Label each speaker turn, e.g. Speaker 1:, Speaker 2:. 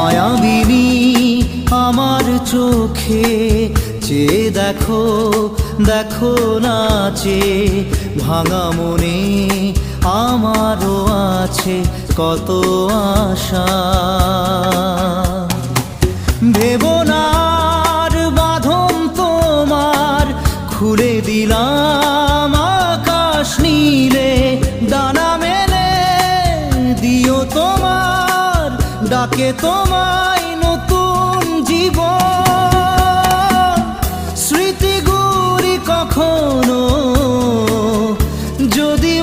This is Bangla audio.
Speaker 1: মায়াবিনী আমার চোখে চেয়ে দেখো, দেখো নাচে ভাঙা মনে আমারও আছে কত আশা। ভেবনার বাঁধন তোমার খুলে দিলাম আকাশ নীলে, ডানা মেলে দিও তোমার ডাকে তোমায় নতুন জীবন। স্মৃতিগুলি কখনো যদি